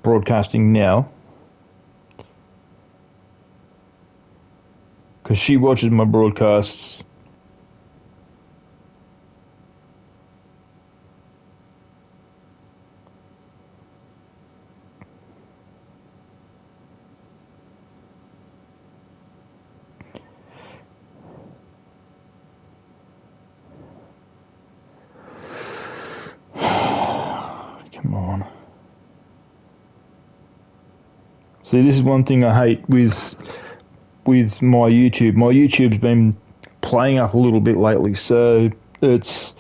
broadcasting now. Because she watches my broadcasts. Come on. See, this is one thing I hate with my YouTube. My YouTube's been playing up a little bit lately, so it's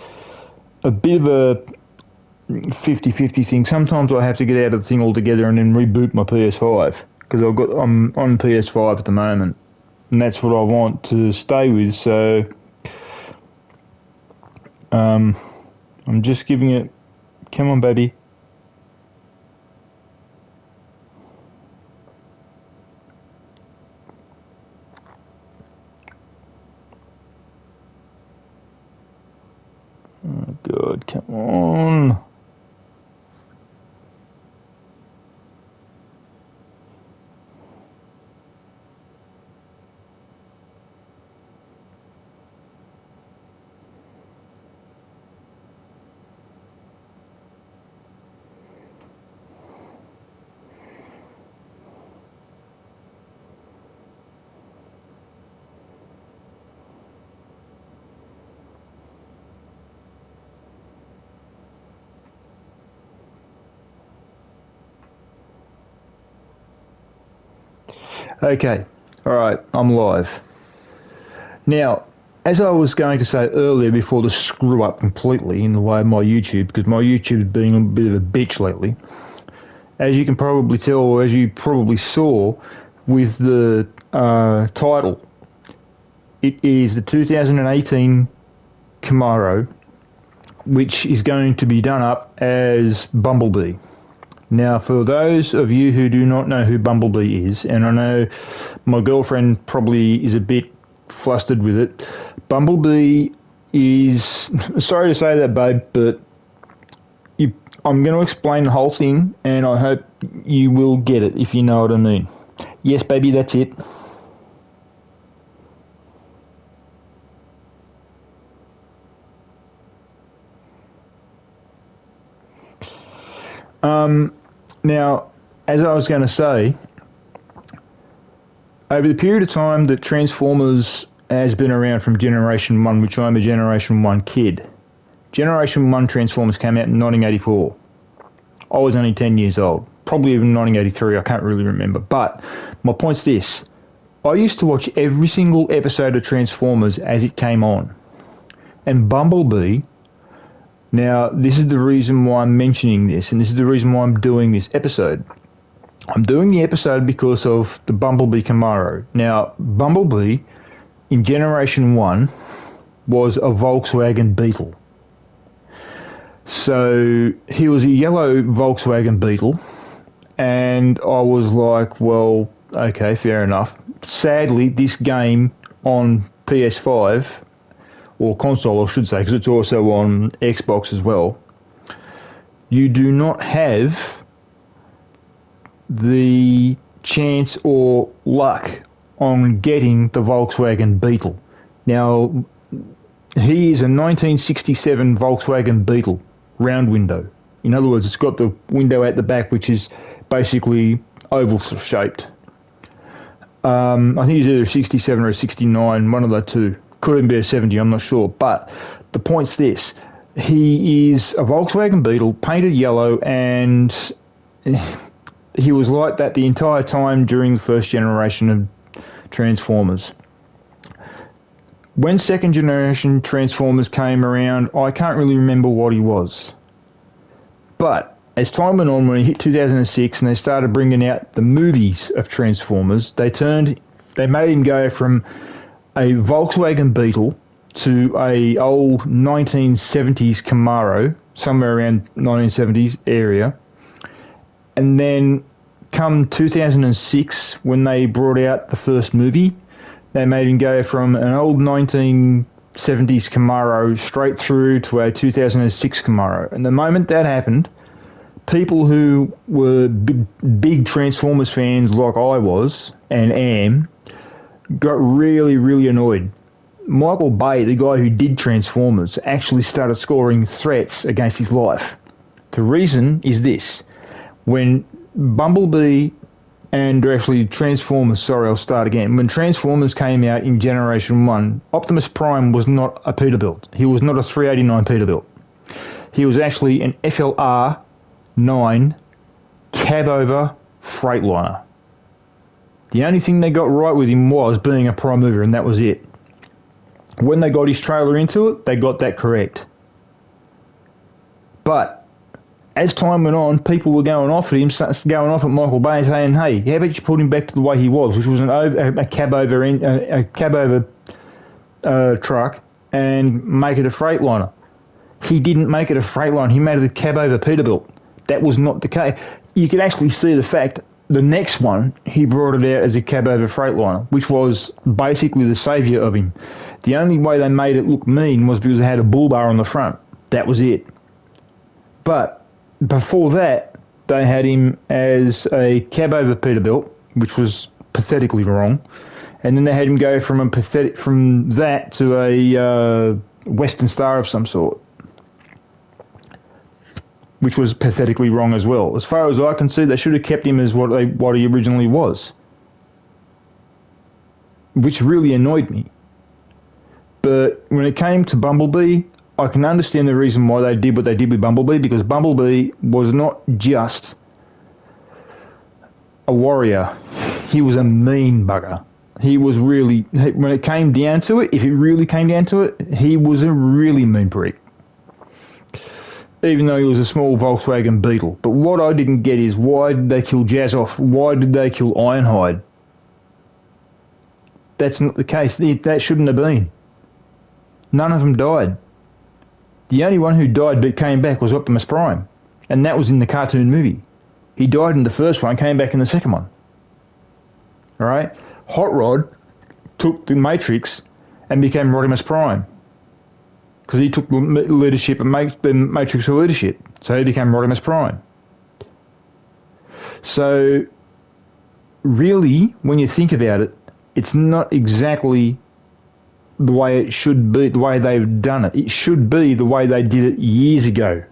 a bit of a 50-50 thing. Sometimes I have to get out of the thing altogether and then reboot my PS5 because I'm on PS5 at the moment, and that's what I want to stay with. So I'm just giving it. Come on, baby. Oh, God, come on. Okay, alright, I'm live. Now, as I was going to say earlier before the screw up completely in the way of my YouTube, because my YouTube's been a bit of a bitch lately, as you can probably tell, or as you probably saw with the title, it is the 2018 Camaro, which is going to be done up as Bumblebee. Now, for those of you who do not know who Bumblebee is, and I know my girlfriend probably is a bit flustered with it, Bumblebee is, sorry to say that, babe, but I'm going to explain the whole thing, and I hope you will get it, if you know what I mean. Yes, baby, that's it. Now, as I was going to say, over the period of time that Transformers has been around from Generation 1, which I'm a Generation 1 kid, Generation 1 Transformers came out in 1984. I was only 10 years old. Probably even 1983, I can't really remember. But my point's this. I used to watch every single episode of Transformers as it came on. And Bumblebee... Now, this is the reason why I'm mentioning this, and this is the reason why I'm doing this episode. I'm doing the episode because of the Bumblebee Camaro. Now, Bumblebee, in Generation 1, was a Volkswagen Beetle. So, he was a yellow Volkswagen Beetle, and I was like, well, okay, fair enough. Sadly, this game on PS5... or console, I should say, because it's also on Xbox as well, you do not have the chance or luck on getting the Volkswagen Beetle. Now, he is a 1967 Volkswagen Beetle, round window. In other words, it's got the window at the back, which is basically oval shaped. I think it's either a 67 or a 69, one of the two. Could even be a 70, I'm not sure. But the point's this. He is a Volkswagen Beetle, painted yellow, and he was like that the entire time during the first generation of Transformers. When second generation Transformers came around, I can't really remember what he was. But as time went on, when he hit 2006 and they started bringing out the movies of Transformers, they made him go from a Volkswagen Beetle to a old 1970s Camaro, somewhere around 1970s area. And then come 2006, when they brought out the first movie, they made him go from an old 1970s Camaro straight through to a 2006 Camaro. And the moment that happened, people who were big Transformers fans like I was and am got really, really annoyed. Michael Bay, the guy who did Transformers, actually started scoring threats against his life. The reason is this. When Bumblebee and actually Transformers, sorry, I'll start again. When Transformers came out in Generation 1, Optimus Prime was not a Peterbilt. He was not a 389 Peterbilt. He was actually an FLR 9 cab-over Freightliner. The only thing they got right with him was being a prime mover, and that was it. When they got his trailer into it, they got that correct. But as time went on, people were going off at him, going off at Michael Bay, saying, "Hey, how about you put him back to the way he was, which was a cab-over truck, and make it a Freightliner." He didn't make it a Freightliner. He made it a cab-over Peterbilt. That was not the case. You could actually see the fact. The next one, he brought it out as a cab-over Freightliner, which was basically the saviour of him. The only way they made it look mean was because it had a bull bar on the front. That was it. But before that, they had him as a cab-over Peterbilt, which was pathetically wrong. And then they had him go from that to a Western Star of some sort, which was pathetically wrong as well. As far as I can see, they should have kept him as what he originally was, which really annoyed me. But when it came to Bumblebee, I can understand the reason why they did what they did with Bumblebee, because Bumblebee was not just a warrior. He was a mean bugger. He was really, when it came down to it, if it really came down to it, he was a really mean prick. Even though he was a small Volkswagen Beetle. But what I didn't get is, why did they kill Jazzoff? Why did they kill Ironhide? That's not the case. That shouldn't have been. None of them died. The only one who died but came back was Optimus Prime. And that was in the cartoon movie. He died in the first one, came back in the second one. Alright? Hot Rod took the Matrix and became Rodimus Prime. Because he took the leadership and the Matrix of leadership. So he became Rodimus Prime. So, really, when you think about it, it's not exactly the way it should be, the way they've done it. It should be the way they did it years ago.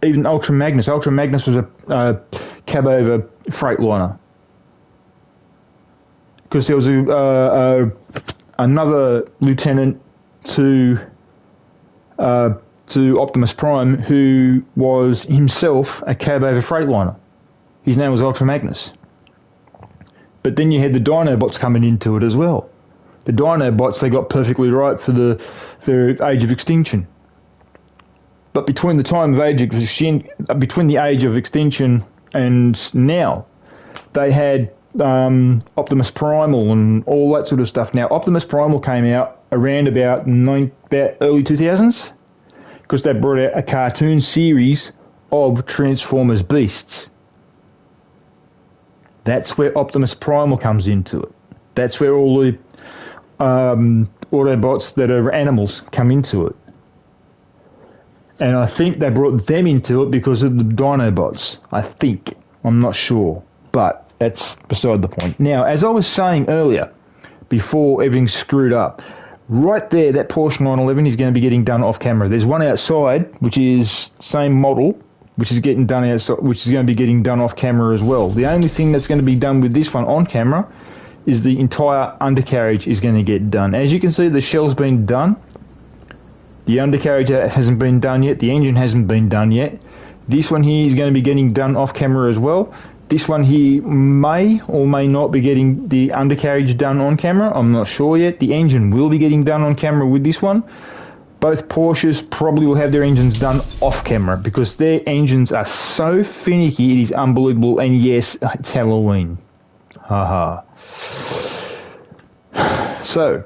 Even Ultra Magnus. Ultra Magnus was a cab-over Freightliner. Because there was another lieutenant to Optimus Prime who was himself a cab-over Freightliner. His name was Ultra Magnus. But then you had the Dinobots coming into it as well. The Dinobots, they got perfectly right for Age of Extinction. But between the Age of Extinction and now, they had Optimus Primal and all that sort of stuff. Now, Optimus Primal came out around about early 2000s, because they brought out a cartoon series of Transformers Beasts. That's where Optimus Primal comes into it. That's where all the Autobots that are animals come into it. And I think they brought them into it because of the Dinobots. I think. I'm not sure. But that's beside the point. Now, as I was saying earlier, before everything's screwed up, right there, that Porsche 911 is going to be getting done off camera. There's one outside, which is same model, which is getting done outside, which is going to be getting done off camera as well. The only thing that's going to be done with this one on camera is the entire undercarriage is going to get done. As you can see, the shell's been done. The undercarriage hasn't been done yet. The engine hasn't been done yet. This one here is going to be getting done off camera as well. This one here may or may not be getting the undercarriage done on camera. I'm not sure yet. The engine will be getting done on camera with this one. Both Porsches probably will have their engines done off camera because their engines are so finicky, it is unbelievable. And yes, it's Halloween. Haha. So,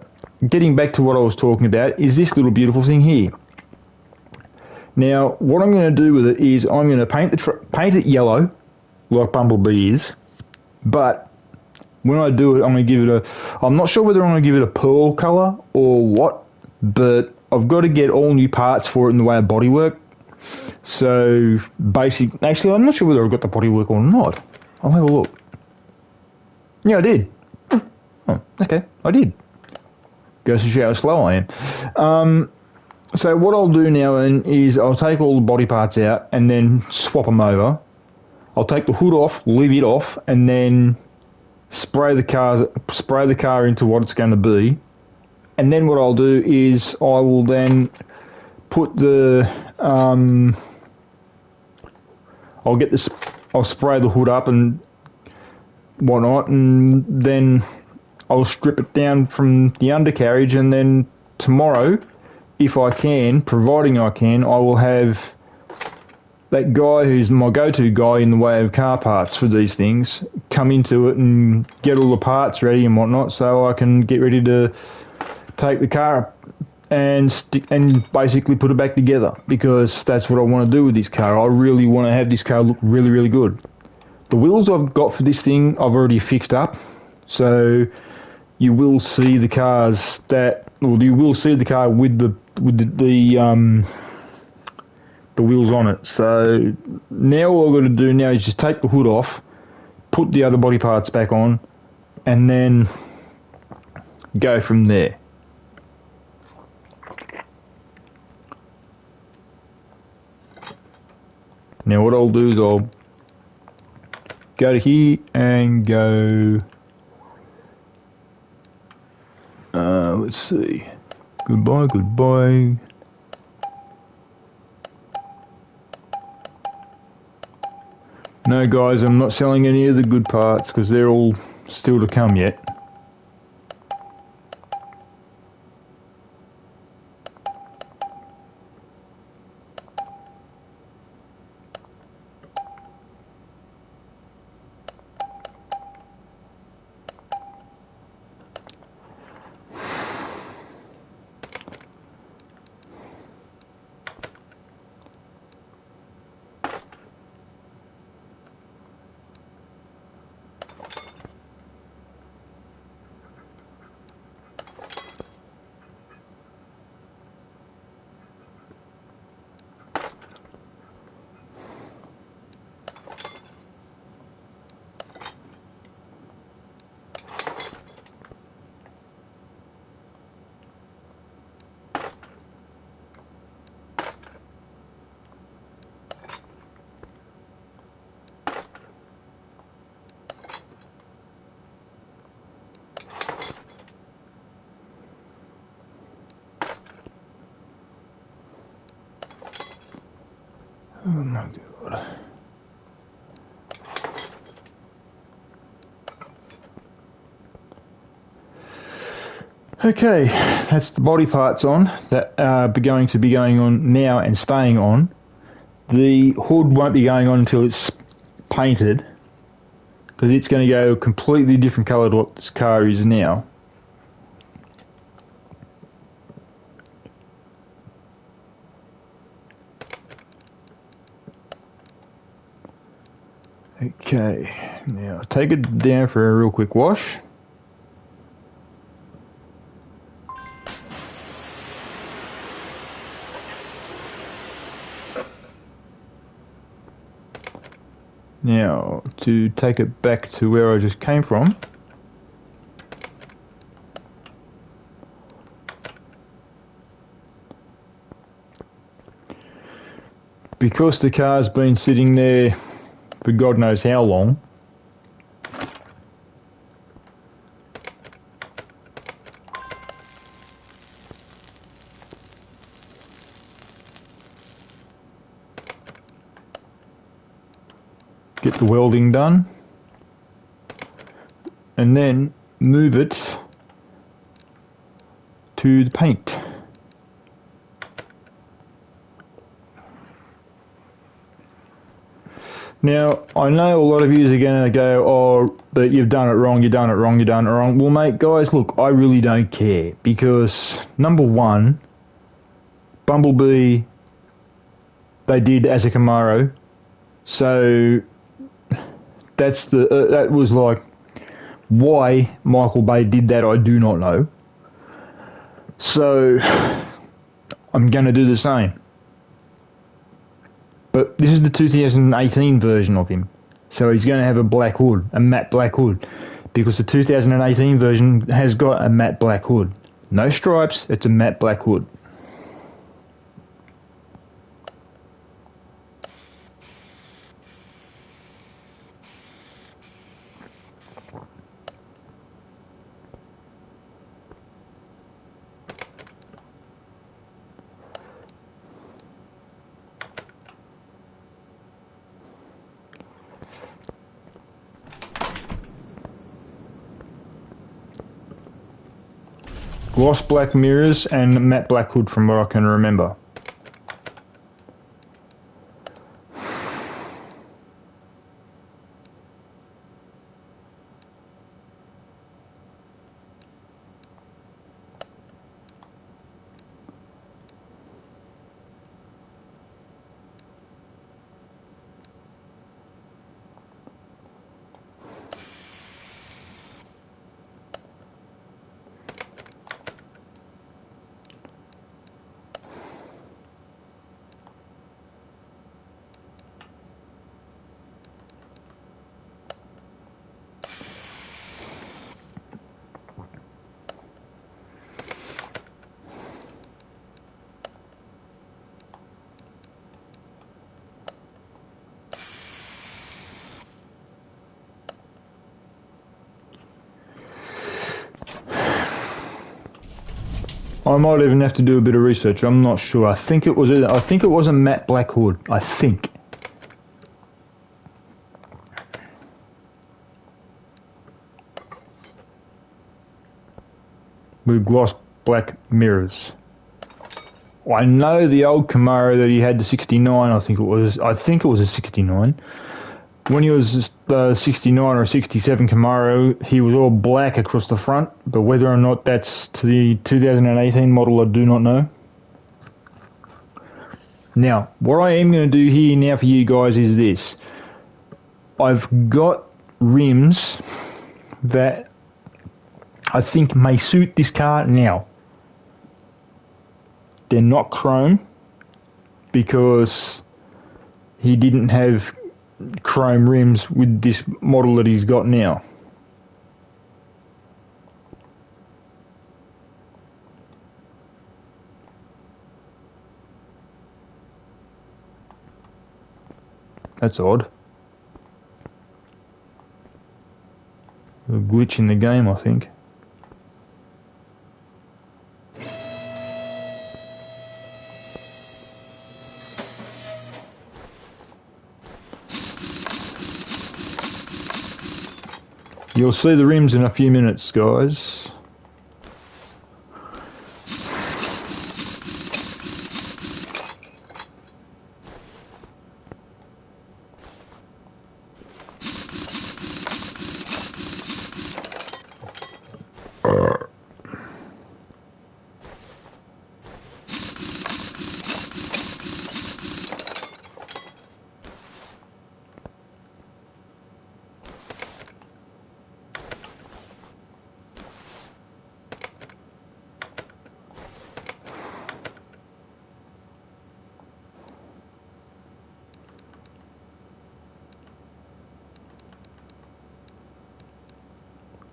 getting back to what I was talking about is this little beautiful thing here. Now, what I'm going to do with it is I'm going to paint it yellow, like Bumblebee is, but when I do it, I'm going to give it I'm not sure whether I'm going to give it a pearl colour or what, but I've got to get all new parts for it in the way of bodywork. So actually, I'm not sure whether I got the bodywork or not. I'll have a look. Yeah, I did. Oh, okay, I did. Goes to show how slow I am. So what I'll do now then is I'll take all the body parts out and then swap them over. I'll take the hood off, leave it off, and then spray the car into what it's going to be. And then what I'll do is I will then put the I'll spray the hood up and whatnot, and then I'll strip it down from the undercarriage, and then tomorrow, if I can, providing I can, I will have that guy who's my go-to guy in the way of car parts for these things come into it and get all the parts ready and whatnot, so I can get ready to take the car up and basically put it back together, because that's what I want to do with this car. I really want to have this car look really, really good. The wheels I've got for this thing I've already fixed up, so you will see the car with the wheels on it. So now all I've got to do now is just take the hood off, put the other body parts back on, and then go from there. Now what I'll do is I'll go to here and go, let's see, goodbye. No guys, I'm not selling any of the good parts because they're all still to come yet. Oh my god. Okay, that's the body parts on that are going to be going on now and staying on. The hood won't be going on until it's painted, because it's going to go a completely different colour to what this car is now. Okay, now take it down for a real quick wash. Now, to take it back to where I just came from, because the car's been sitting there for God knows how long, get the welding done, and then move it to the paint. Now, I know a lot of you are going to go, oh, but you've done it wrong, you've done it wrong, you've done it wrong. Well, mate, guys, look, I really don't care, because, number one, Bumblebee, they did as a Camaro, so that was like, why Michael Bay did that, I do not know. So I'm going to do the same. But this is the 2018 version of him. So he's going to have a black hood, a matte black hood. Because the 2018 version has got a matte black hood. No stripes, it's a matte black hood. Gloss black mirrors and matte black hood from what I can remember. I might even have to do a bit of research. I'm not sure. I think it was a matte black hood. I think. With gloss black mirrors. I know the old Camaro that he had, the 69. I think it was a 69. When he was 69 or 67 Camaro, he was all black across the front, but whether or not that's to the 2018 model, I do not know. Now, what I am going to do here now for you guys is this. I've got rims that I think may suit this car now. They're not chrome because he didn't have chrome rims with this model that he's got now. That's odd. A glitch in the game, I think. You'll see the rims in a few minutes, guys.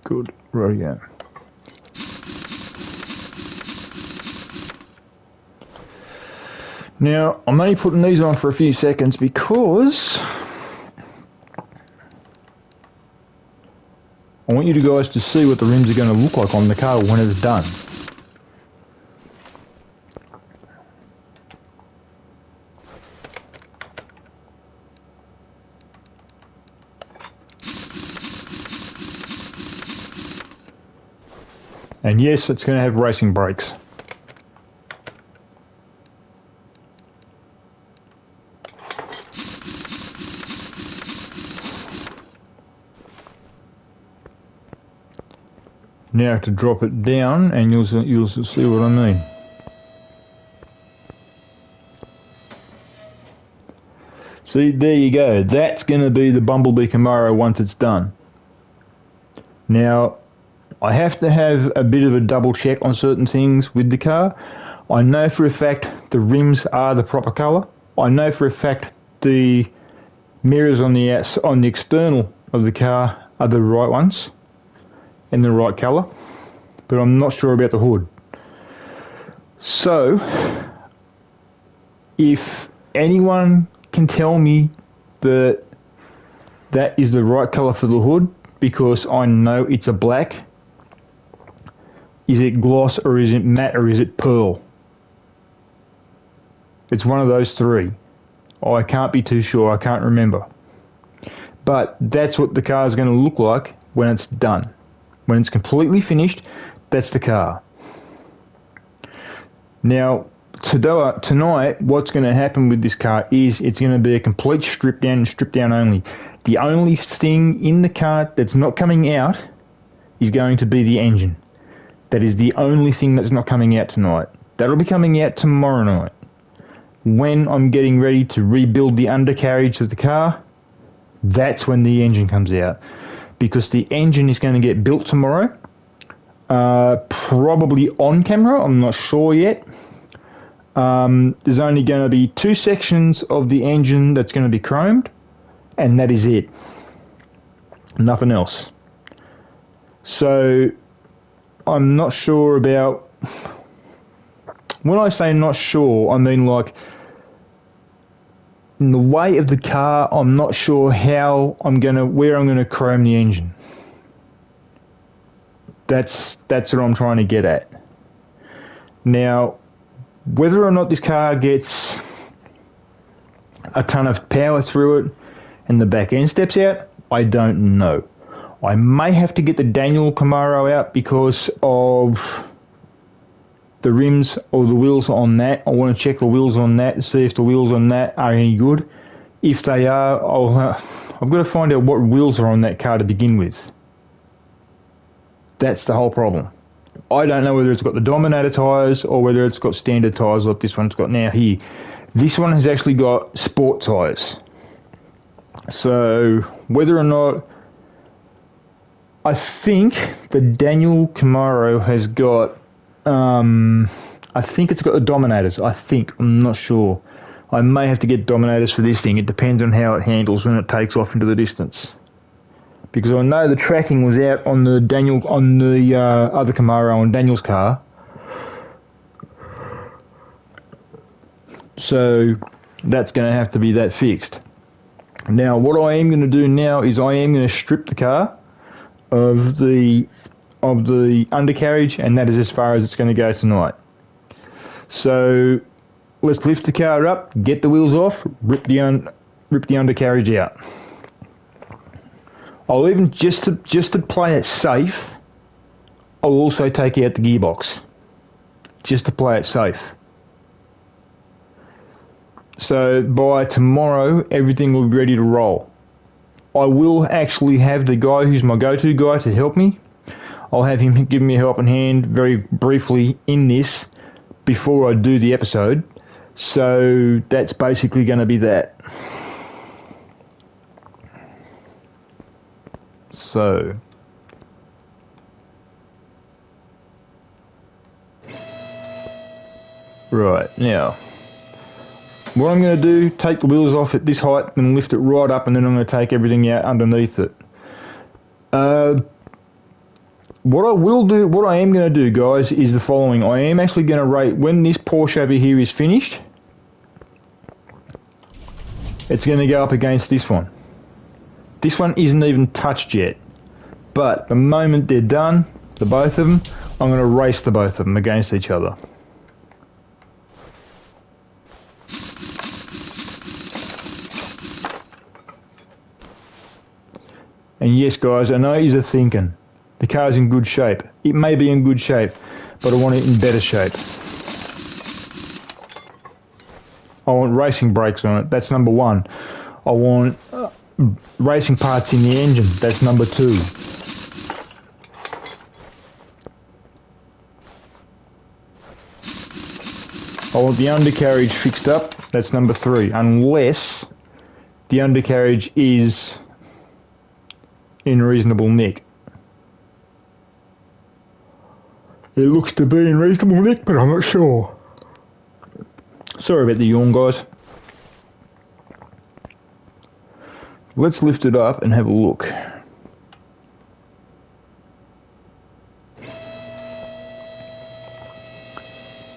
Good, right again. Now, I'm only putting these on for a few seconds because I want you guys to see what the rims are going to look like on the car when it's done. And yes, it's going to have racing brakes. Now to drop it down and you'll see what I mean. See, there you go. That's going to be the Bumblebee Camaro once it's done. Now, I have to have a bit of a double check on certain things with the car. I know for a fact the rims are the proper colour. I know for a fact the mirrors on the external of the car are the right ones and the right colour, but I'm not sure about the hood. So, if anyone can tell me that that is the right colour for the hood, because I know it's a black, is it gloss or is it matte or is it pearl? It's one of those three. I can't be too sure, I can't remember. But that's what the car is going to look like when it's done. When it's completely finished, that's the car. Now, tonight, what's going to happen with this car is it's going to be a complete strip down and strip down only. The only thing in the car that's not coming out is going to be the engine. That is the only thing that's not coming out tonight. That'll be coming out tomorrow night, when I'm getting ready to rebuild the undercarriage of the car. That's when the engine comes out, because the engine is going to get built tomorrow, probably on camera, I'm not sure yet. There's only going to be 2 sections of the engine that's going to be chromed, and that is it. Nothing else. So I'm not sure about, when I say not sure, I mean like, in the weight of the car, I'm not sure where I'm gonna chrome the engine. That's what I'm trying to get at. Now, whether or not this car gets a ton of power through it and the back end steps out, I don't know. I may have to get the Daniel Camaro out because of the rims or the wheels on that. I want to check the wheels on that to see if the wheels on that are any good. If they are, I've got to find out what wheels are on that car to begin with. That's the whole problem. I don't know whether it's got the Dominator tyres or whether it's got standard tyres like this one's got now here. This one has actually got sport tyres. So whether or not, I think the Daniel Camaro has got, I think it's got the Dominators. I'm not sure. I may have to get Dominators for this thing. It depends on how it handles when it takes off into the distance. Because I know the tracking was out on the other Camaro on Daniel's car. So that's going to have to be that fixed. Now, what I am going to do now is I am going to strip the car of the undercarriage, and that is as far as it's going to go tonight. So let's lift the car up, get the wheels off, rip the undercarriage out. I'll even, just to play it safe, I'll also take out the gearbox, just to play it safe. So by tomorrow, everything will be ready to roll. I will actually have the guy who's my go-to guy to help me. I'll have him give me a helping hand very briefly in this before I do the episode. So that's basically going to be that. So right, now what I'm going to do, take the wheels off at this height and lift it right up, and then I'm going to take everything out underneath it. What I am going to do, guys, is the following. I am actually going to rate, when this Porsche over here is finished, it's going to go up against this one. This one isn't even touched yet. But the moment they're done, the both of them, I'm going to race the both of them against each other. And yes, guys, I know you're thinking, the car's in good shape. It may be in good shape, but I want it in better shape. I want racing brakes on it. That's number one. I want racing parts in the engine. That's number two. I want the undercarriage fixed up. That's number three. Unless the undercarriage is in reasonable nick. It looks to be in reasonable nick, but I'm not sure. Sorry about the yawn, guys. Let's lift it up and have a look.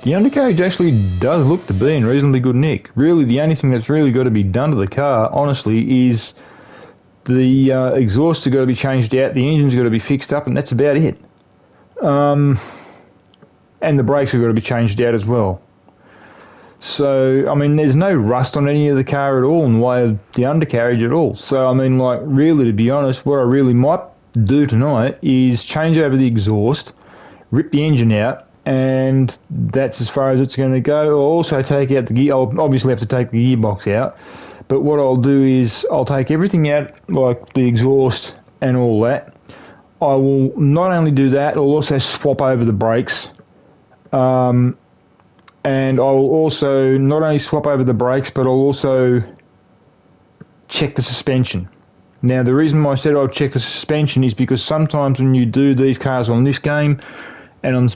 The undercarriage actually does look to be in reasonably good nick. Really, the only thing that's really got to be done to the car, honestly, is the exhausts have got to be changed out, the engine's got to be fixed up, and that's about it. And the brakes have got to be changed out as well. So, I mean, there's no rust on any of the car at all in the way of the undercarriage at all. So, I mean, like, really, to be honest, what I really might do tonight is change over the exhaust, rip the engine out, and that's as far as it's going to go. I'll also take out the gear. I'll obviously have to take the gearbox out, but what I'll do is I'll take everything out, like the exhaust and all that. I will not only do that, I'll also swap over the brakes, and I will also not only swap over the brakes, but I'll also check the suspension. Now, the reason why I said I'll check the suspension is because sometimes when you do these cars on this game, and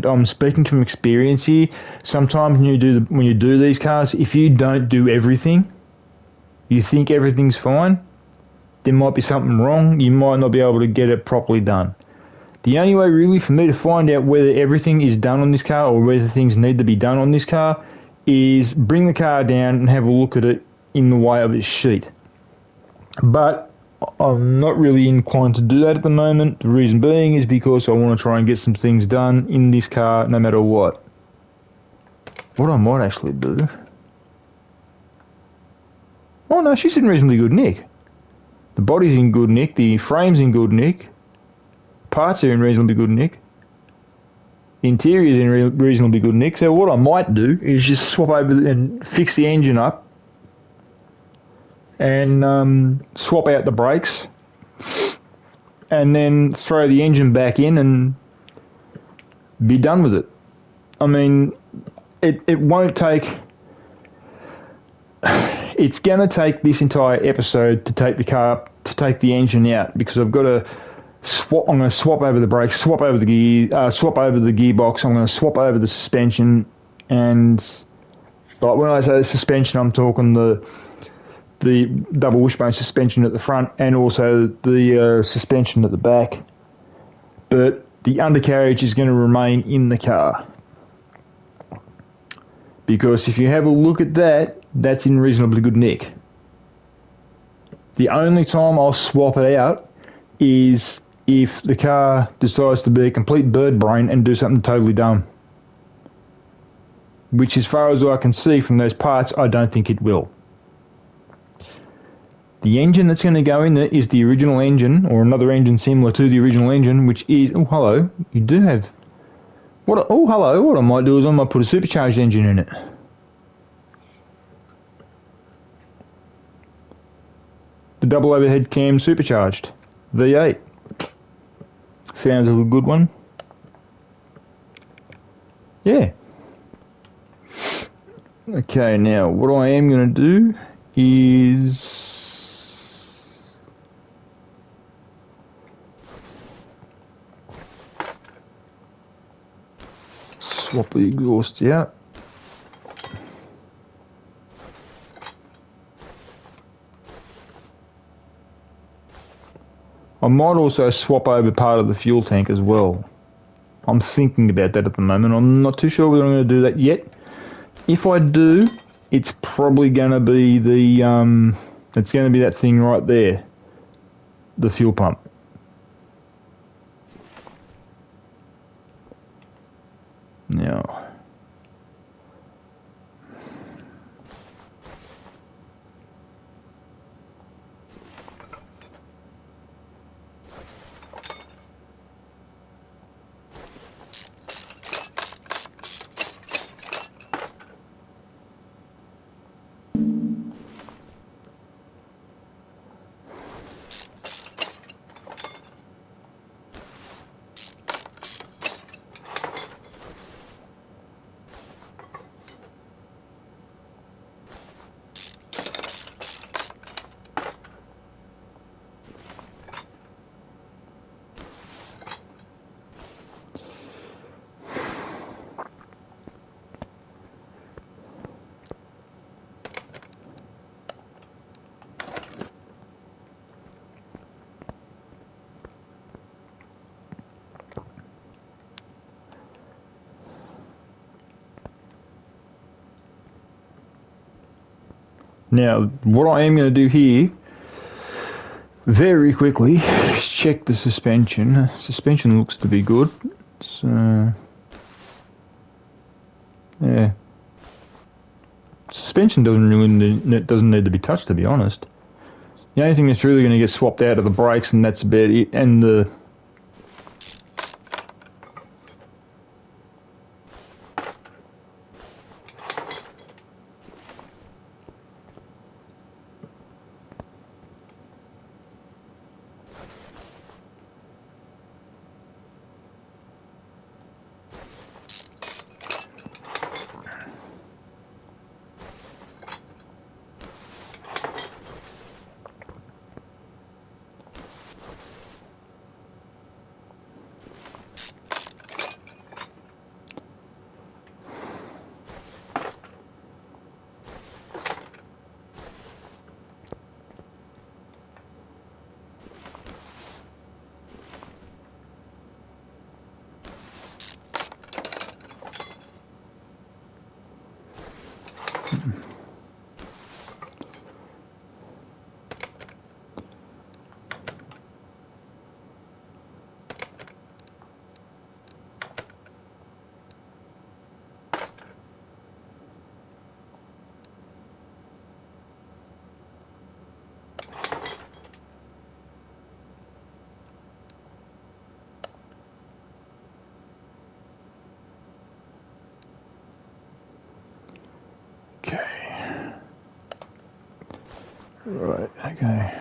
I'm speaking from experience here, sometimes when you do these cars, if you don't do everything, you think everything's fine, there might be something wrong, you might not be able to get it properly done. The only way really for me to find out whether everything is done on this car or whether things need to be done on this car is bring the car down and have a look at it in the way of its sheet. But I'm not really inclined to do that at the moment. The reason being is because I want to try and get some things done in this car no matter what. What I might actually do... Oh no, she's in reasonably good nick. The body's in good nick, the frame's in good nick, parts are in reasonably good nick, the interior's in reasonably good nick. So what I might do is just swap over and fix the engine up and swap out the brakes and then throw the engine back in and be done with it. I mean, it won't take... It's going to take this entire episode to take the engine out, because I've got to swap. I'm going to swap over the brakes, swap over the gear, swap over the gearbox. I'm going to swap over the suspension, and like when I say suspension, I'm talking the double wishbone suspension at the front and also the suspension at the back. But the undercarriage is going to remain in the car, because if you have a look at that, that's in reasonably good nick. The only time I'll swap it out is if the car decides to be a complete bird brain and do something totally dumb. Which, as far as I can see from those parts, I don't think it will. The engine that's going to go in there is the original engine, or another engine similar to the original engine, which is... Oh, hello. You do have... Oh, hello. What I might do is I might put a supercharged engine in it. The double overhead cam supercharged V8. Sounds like a good one. Yeah. Okay, now what I am going to do is swap the exhaust out. I might also swap over part of the fuel tank as well. I'm thinking about that at the moment. I'm not too sure whether I'm going to do that yet. If I do, it's probably going to be it's going to be that thing right there, the fuel pump. Now, Now, what I am going to do here, very quickly, is check the suspension. Suspension looks to be good. So, yeah. Suspension doesn't need to be touched, to be honest. The only thing that's really going to get swapped out are the brakes, and that's about it. And the okay, right, okay.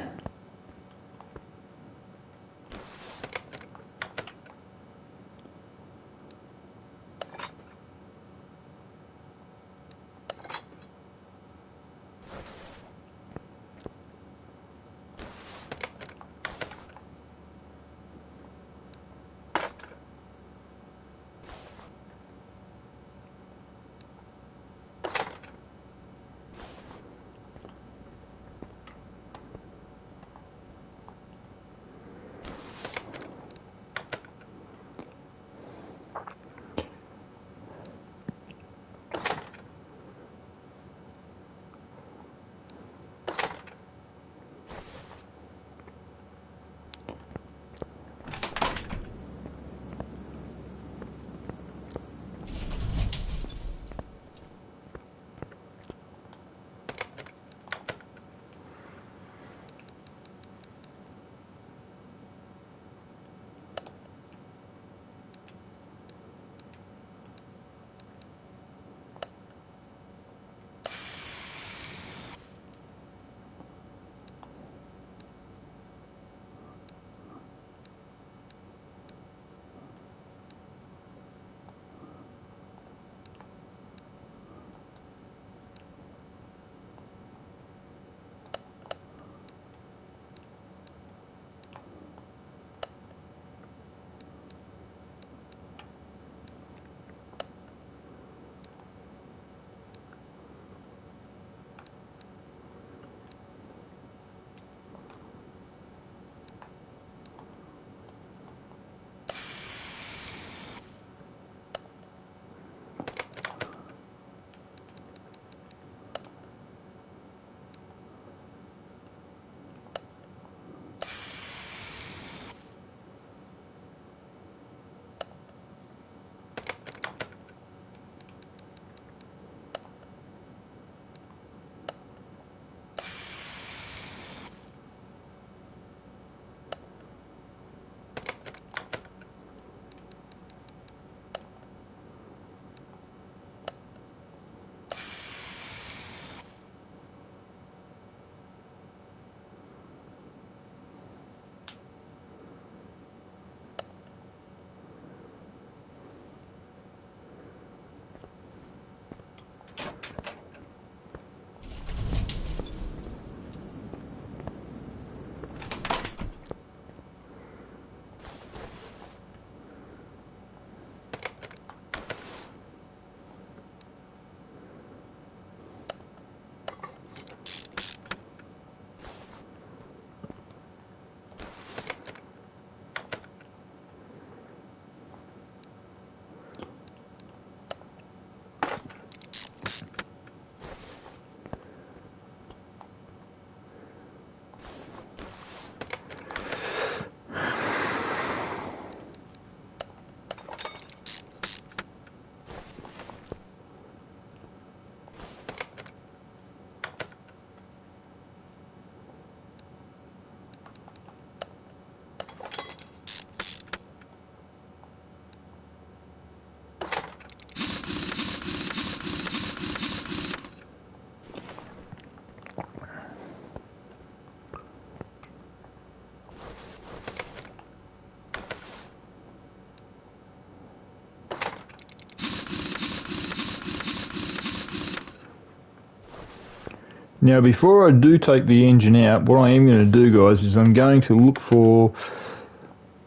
Now, before I do take the engine out, what I am going to do, guys, is I'm going to look for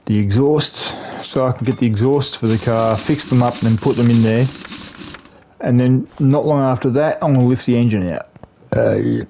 the exhausts, so I can get the exhausts for the car, fix them up, and then put them in there. And then, not long after that, I'm going to lift the engine out. Yep.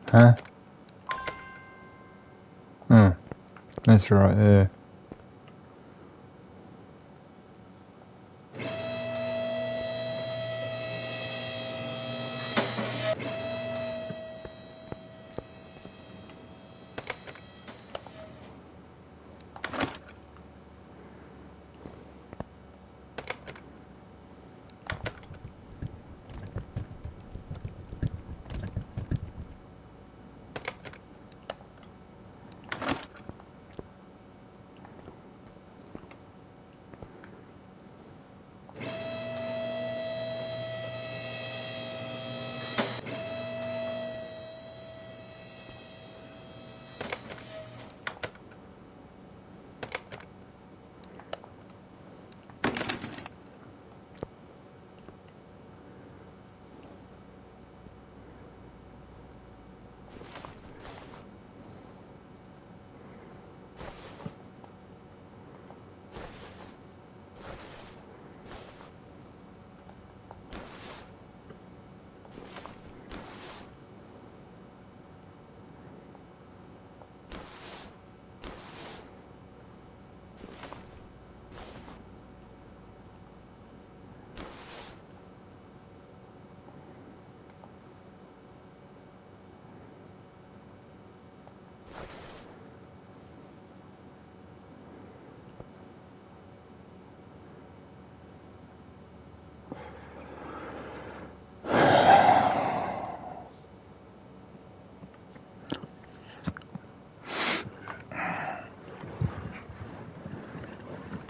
Huh? Oh, that's right, yeah.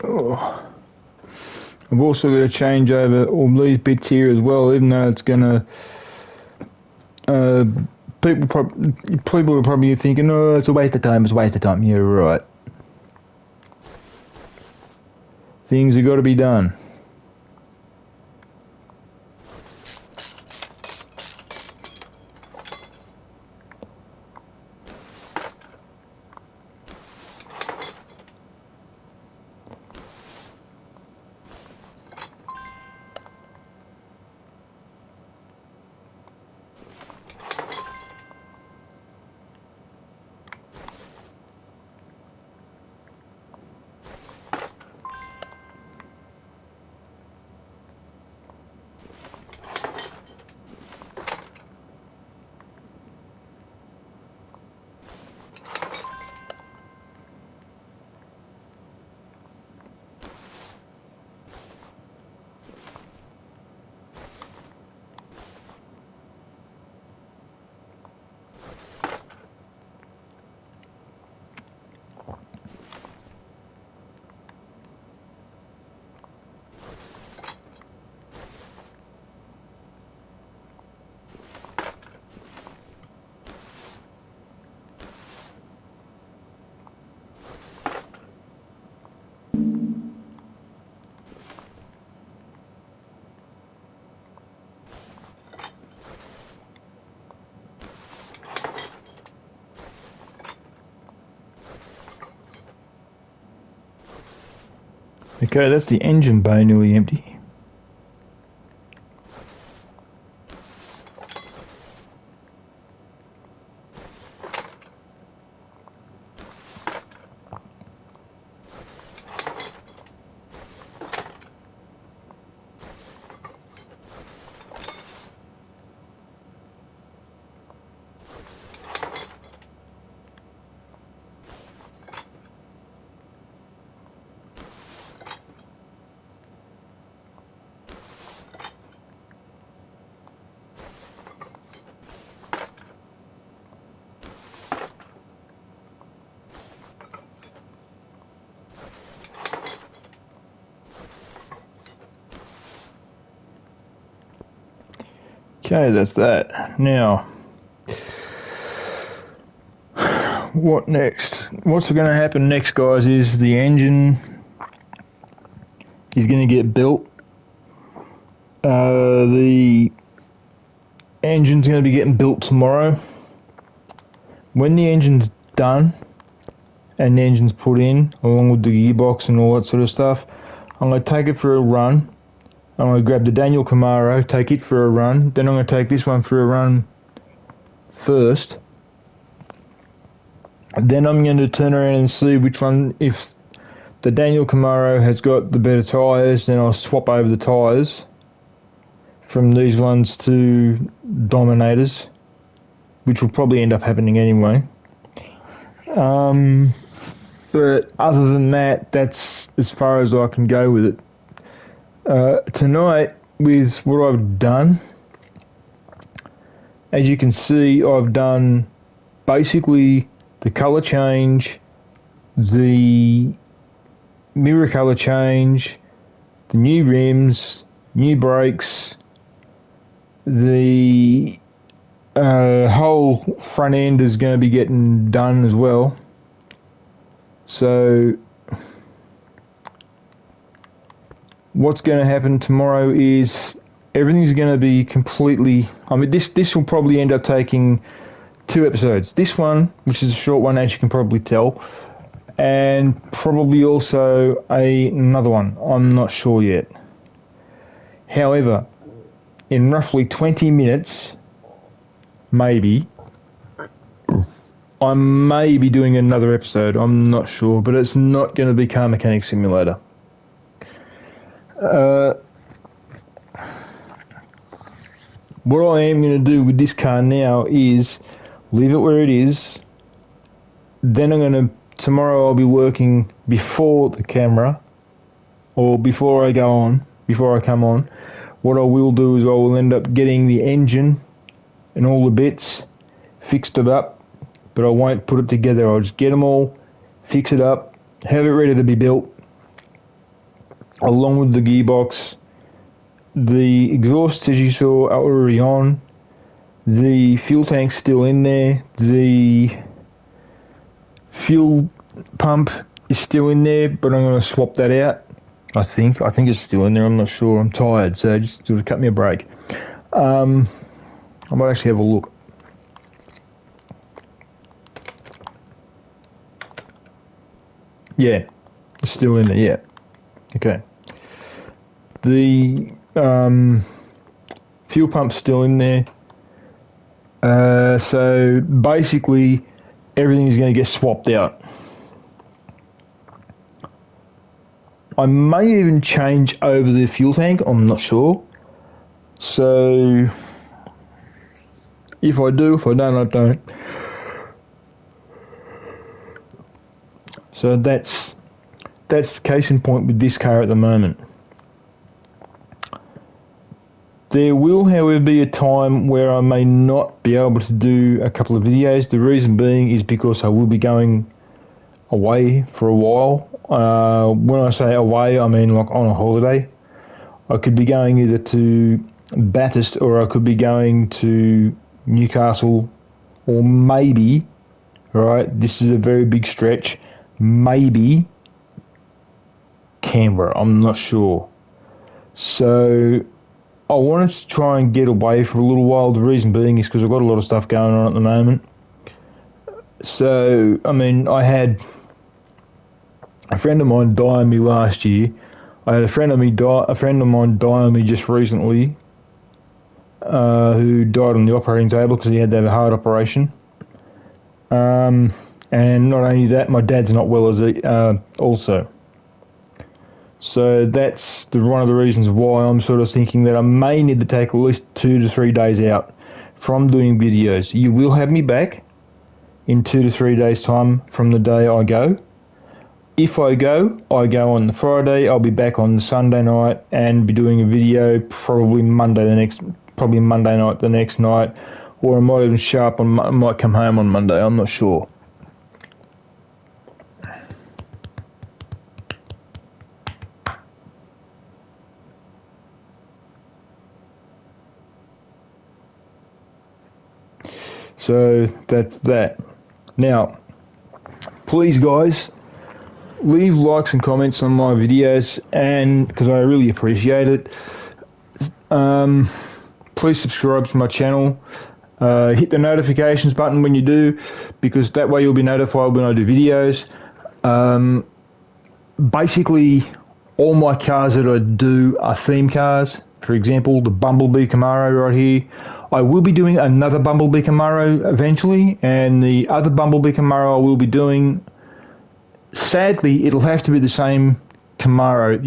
Oh. I've also got to change over all these bits here as well, even though it's gonna. People are probably thinking, "Oh, it's a waste of time. It's a waste of time." Yeah, right. Things have got to be done. Okay, that's the engine bay nearly empty. Okay, that's that. Now, what next? What's going to happen next, guys, is the engine is going to get built. The engine's going to be getting built tomorrow. When the engine's done and the engine's put in, along with the gearbox and all that sort of stuff, I'm going to take it for a run. I'm going to grab the Camaro, take it for a run. Then I'm going to take this one for a run first, Then I'm going to turn around and see which one, if the Daniel Camaro has got the better tyres, then I'll swap over the tyres from these ones to Dominators, which will probably end up happening anyway. But other than that, that's as far as I can go with it. Tonight, with what I've done, as you can see, I've done basically the colour change, the mirror colour change, the new rims, new brakes, the whole front end is going to be getting done as well. So what's going to happen tomorrow is everything's going to be completely... I mean, this will probably end up taking 2 episodes. This one, which is a short one, as you can probably tell, and probably also another one. I'm not sure yet. However, in roughly 20 minutes, maybe, I may be doing another episode. I'm not sure, but it's not going to be Car Mechanic Simulator. What I am going to do with this car now is leave it where it is. Then tomorrow I'll be working before the camera, or before I come on. What I will do is I will end up getting the engine and all the bits, fixed it up, but I won't put it together. I'll just get them all, fix it up, have it ready to be built, along with the gearbox. The exhausts, as you saw, are already on. The fuel tank's still in there. The fuel pump is still in there, but I'm going to swap that out. I think it's still in there. I'm not sure. I'm tired, so just sort of cut me a break. I might actually have a look. Yeah, it's still in there. Yeah. Okay. The fuel pump's still in there. So basically, everything is going to get swapped out. I may even change over the fuel tank. I'm not sure. So if I do, if I don't, I don't. So that's the case in point with this car at the moment. There will, however, be a time where I may not be able to do a couple of videos. The reason being is because I will be going away for a while. When I say away, I mean like on a holiday. I could be going either to Bathurst, or I could be going to Newcastle, or maybe, right, this is a very big stretch, maybe Canberra. I'm not sure. So I wanted to try and get away for a little while. The reason being is because I've got a lot of stuff going on at the moment. So, I mean, I had a friend of mine die on me last year. I had a friend of mine die on me just recently, who died on the operating table because he had to have a heart operation. And not only that, my dad's not well as also. So that's one of the reasons why I'm sort of thinking that I may need to take at least 2 to 3 days out from doing videos. You will have me back in 2 to 3 days' time from the day I go. If I go on the Friday. I'll be back on the Sunday night and be doing a video probably Monday night the next night, or I might even show up I might come home on Monday. I'm not sure. So that's that. Now, please guys, leave likes and comments on my videos, and because I really appreciate it. Please subscribe to my channel. Hit the notifications button when you do, because that way you'll be notified when I do videos. Basically, all my cars that I do are theme cars. For example, the Bumblebee Camaro right here. I will be doing another Bumblebee Camaro eventually, and the other Bumblebee Camaro I will be doing, sadly, it'll have to be the same Camaro,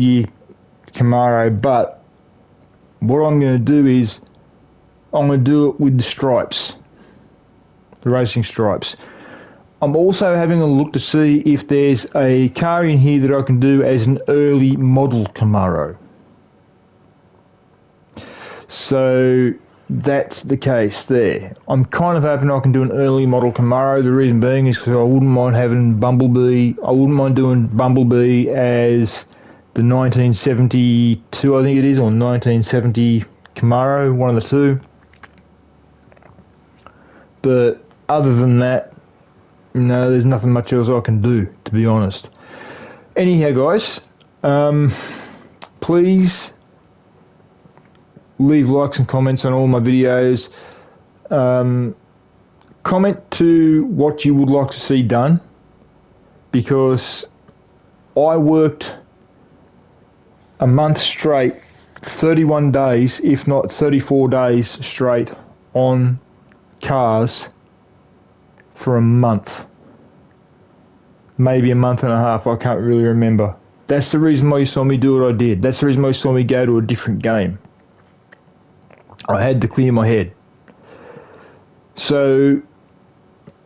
but what I'm going to do is I'm going to do it with the stripes, the racing stripes. I'm also having a look to see if there's a car in here that I can do as an early model Camaro. So that's the case there. I'm kind of hoping I can do an early model Camaro. The reason being is because I wouldn't mind having Bumblebee. I wouldn't mind doing Bumblebee as the 1972, I think it is, or 1970 Camaro, one of the two. But other than that, no, there's nothing much else I can do, to be honest. Anyhow, guys, please leave likes and comments on all my videos. Comment to what you would like to see done, because I worked a month straight, 31 days, if not 34 days straight on cars for a month. Maybe a month and a half, I can't really remember. That's the reason why you saw me do what I did. That's the reason why you saw me go to a different game. I had to clear my head. So,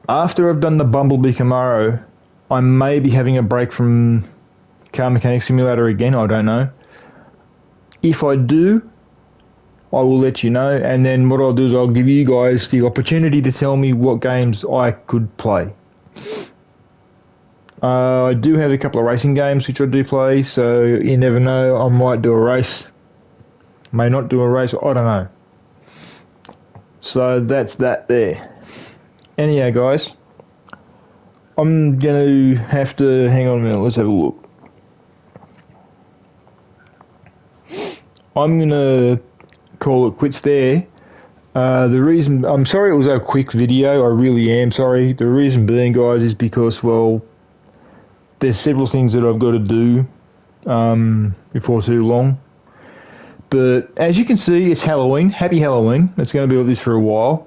after I've done the Bumblebee Camaro, I may be having a break from Car Mechanic Simulator again, I don't know. If I do, I will let you know, and then what I'll do is I'll give you guys the opportunity to tell me what games I could play. I do have a couple of racing games which I do play, so you never know, I might do a race. May not do a race, I don't know. So that's that there. Anyhow, guys, I'm going to have to, hang on a minute, let's have a look. I'm going to call it quits there. The reason, I'm sorry it was a quick video, I really am sorry. The reason being, guys, is because, well, there's several things that I've got to do before too long. But as you can see, it's Halloween. Happy Halloween. It's going to be like this for a while.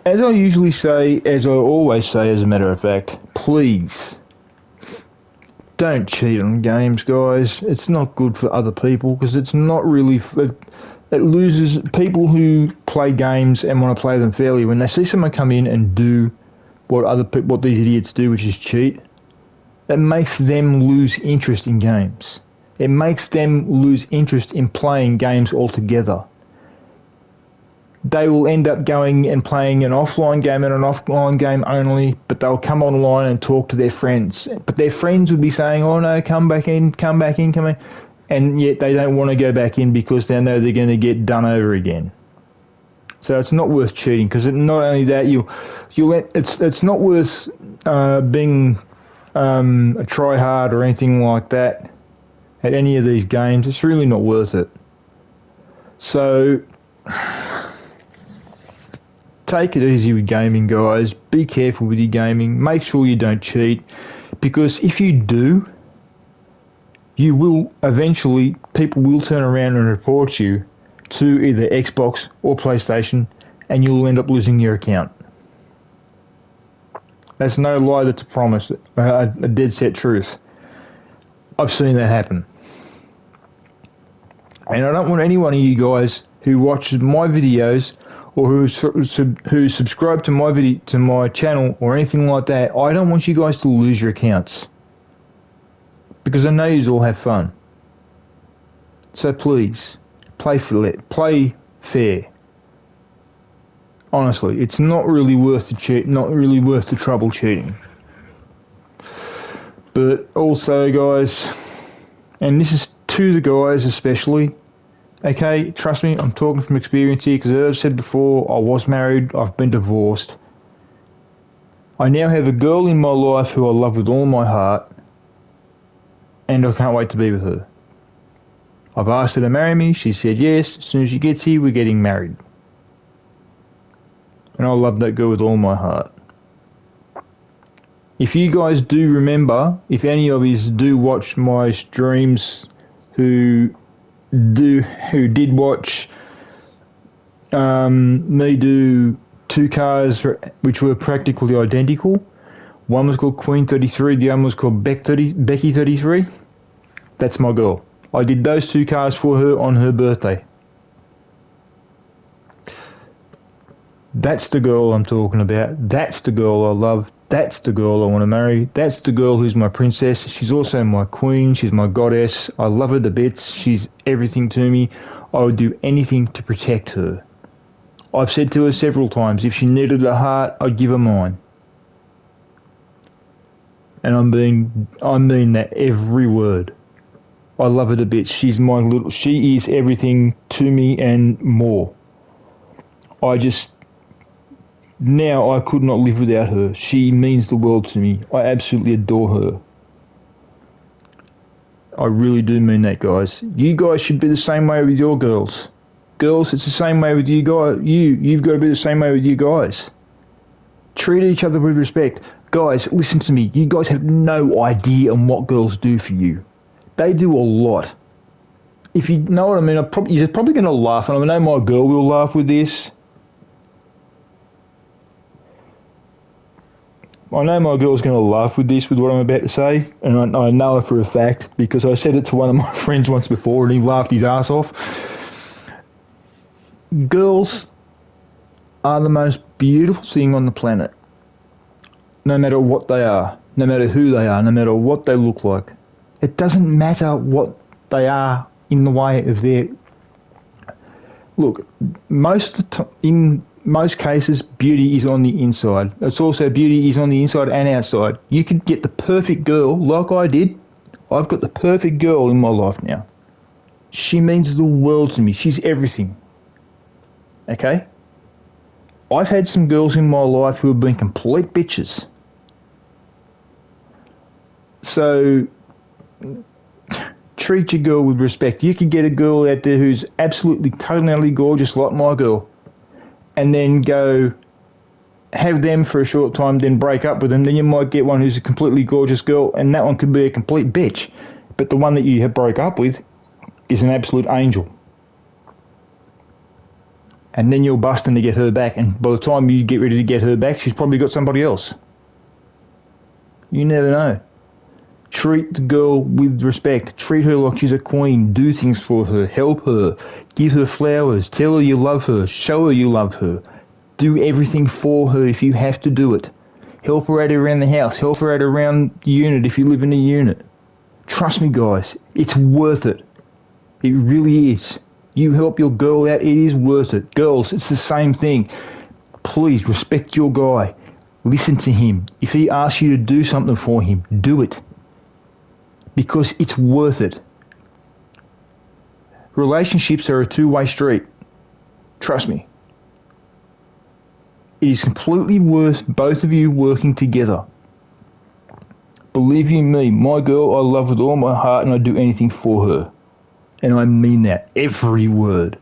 As I usually say, as I always say, as a matter of fact, please don't cheat on games, guys. It's not good for other people, because it's not really... It loses people who play games and want to play them fairly. When they see someone come in and do what these idiots do, which is cheat, it makes them lose interest in games. It makes them lose interest in playing games altogether. They will end up going and playing an offline game and an offline game only, but they'll come online and talk to their friends. But their friends will be saying, oh no, come back in, come in. And yet they don't want to go back in because they know they're going to get done over again. So it's not worth cheating, because not only that, it's not worth being a try-hard or anything like that at any of these games. It's really not worth it. So take it easy with gaming, guys. Be careful with your gaming. Make sure you don't cheat, because if you do, you will eventually, people will turn around and report you to either Xbox or PlayStation, and you'll end up losing your account. That's no lie, that's a promise, a dead set truth. I've seen that happen. And I don't want any one of you guys who watches my videos or who subscribe to my channel or anything like that, I don't want you guys to lose your accounts, because I know you all have fun. So please, play fair. Honestly, it's not really worth the trouble cheating. But also, guys, and this is to the guys especially, okay, trust me, I'm talking from experience here, because as I've said before, I was married, I've been divorced. I now have a girl in my life who I love with all my heart, and I can't wait to be with her. I've asked her to marry me, she said yes. As soon as she gets here, we're getting married. And I love that girl with all my heart. If you guys do remember, if any of you do watch my streams who who did watch me do two cars which were practically identical. One was called Queen 33, the other was called Becky 33. That's my girl. I did those two cars for her on her birthday. That's the girl I'm talking about. That's the girl I love. That's the girl I want to marry. That's the girl who's my princess. She's also my queen. She's my goddess. I love her to bits. She's everything to me. I would do anything to protect her. I've said to her several times, if she needed a heart, I'd give her mine. And I mean that every word. I love her to bits. She is everything to me and more. Now I could not live without her. She means the world to me. I absolutely adore her. I really do mean that, guys. You guys should be the same way with your girls. Girls, it's the same way with you guys. You've got to be the same way with you guys. Treat each other with respect. Guys, listen to me. You guys have no idea on what girls do for you. They do a lot. If you know what I mean, you're probably going to laugh, and I know my girl will laugh with this. I know my girl's going to laugh with this, with what I'm about to say, and I know it for a fact, because I said it to one of my friends once before, and he laughed his ass off. Girls are the most beautiful thing on the planet. No matter what they are, no matter who they are, no matter what they look like. It doesn't matter what they are in the way of their... Look, in most cases, beauty is on the inside. It's also beauty is on the inside and outside. You could get the perfect girl, like I did. I've got the perfect girl in my life now. She means the world to me. She's everything. Okay? I've had some girls in my life who have been complete bitches. So, treat your girl with respect. You could get a girl out there who's absolutely, totally gorgeous like my girl, and then go have them for a short time, then break up with them. Then you might get one who's a completely gorgeous girl, and that one could be a complete bitch. But the one that you have broke up with is an absolute angel. And then you're busting to get her back, and by the time you get ready to get her back, she's probably got somebody else. You never know. Treat the girl with respect. Treat her like she's a queen. Do things for her. Help her. Give her flowers. Tell her you love her. Show her you love her. Do everything for her if you have to do it. Help her out around the house. Help her out around the unit if you live in a unit. Trust me, guys. It's worth it. It really is. You help your girl out, it is worth it. Girls, it's the same thing. Please respect your guy. Listen to him. If he asks you to do something for him, do it. Because it's worth it. Relationships are a two-way street. Trust me. It is completely worth both of you working together. Believe you me, my girl I love with all my heart, and I'd do anything for her. And I mean that, every word.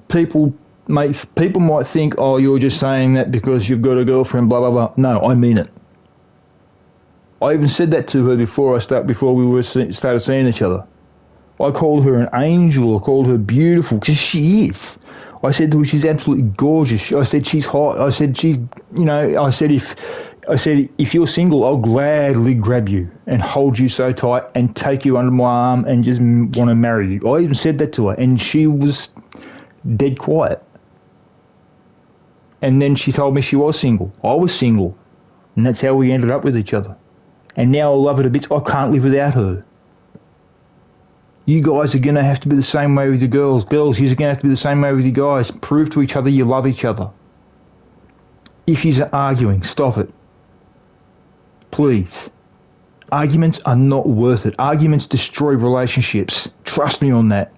People might think, oh, you're just saying that because you've got a girlfriend, blah, blah, blah. No, I mean it. I even said that to her before we started seeing each other. I called her an angel. I called her beautiful, because she is. I said to her, she's absolutely gorgeous. I said she's hot. I said if you're single, I'll gladly grab you and hold you so tight and take you under my arm and just want to marry you. I even said that to her, and she was dead quiet. And then she told me she was single. I was single, and that's how we ended up with each other. And now I love her to bits. I can't live without her. You guys are going to have to be the same way with your girls. Girls, you're going to have to be the same way with you guys. Prove to each other you love each other. If you're arguing, stop it. Please. Arguments are not worth it. Arguments destroy relationships. Trust me on that.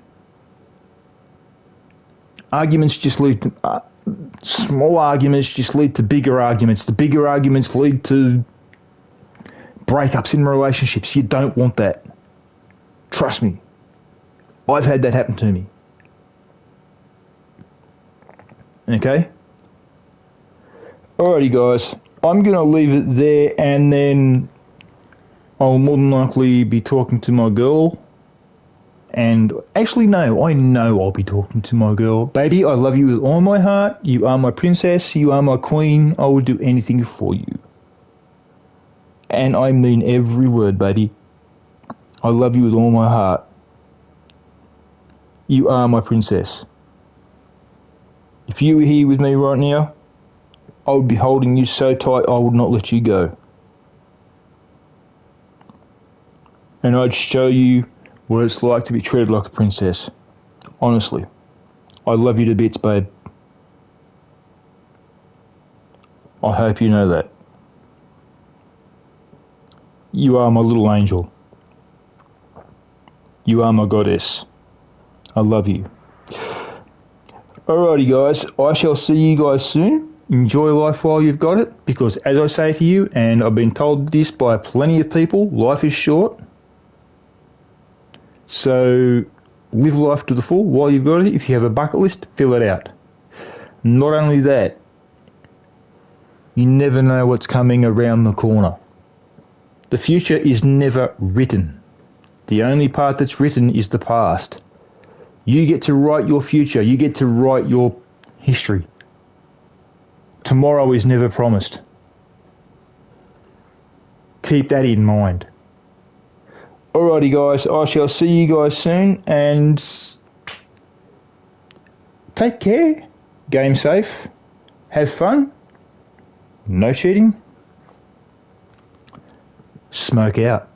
Arguments just lead to... small arguments just lead to bigger arguments. The bigger arguments lead to breakups in relationships. You don't want that. Trust me. I've had that happen to me. Okay? Alrighty, guys. I'm going to leave it there, and then I'll more than likely be talking to my girl And actually, no, I know I'll be talking to my girl. Baby, I love you with all my heart. You are my princess. You are my queen. I would do anything for you. And I mean every word, baby. I love you with all my heart. You are my princess. If you were here with me right now, I would be holding you so tight I would not let you go. And I'd show you what it's like to be treated like a princess. Honestly. I love you to bits, babe. I hope you know that. You are my little angel. You are my goddess. I love you. Alrighty guys, I shall see you guys soon. Enjoy life while you've got it, because as I say to you, and I've been told this by plenty of people, life is short. So live life to the full while you've got it. If you have a bucket list, fill it out. Not only that, you never know what's coming around the corner. The future is never written. The only part that's written is the past. You get to write your future. You get to write your history. Tomorrow is never promised. Keep that in mind. Alrighty guys, I shall see you guys soon, and take care, game safe, have fun, no cheating, smoke out.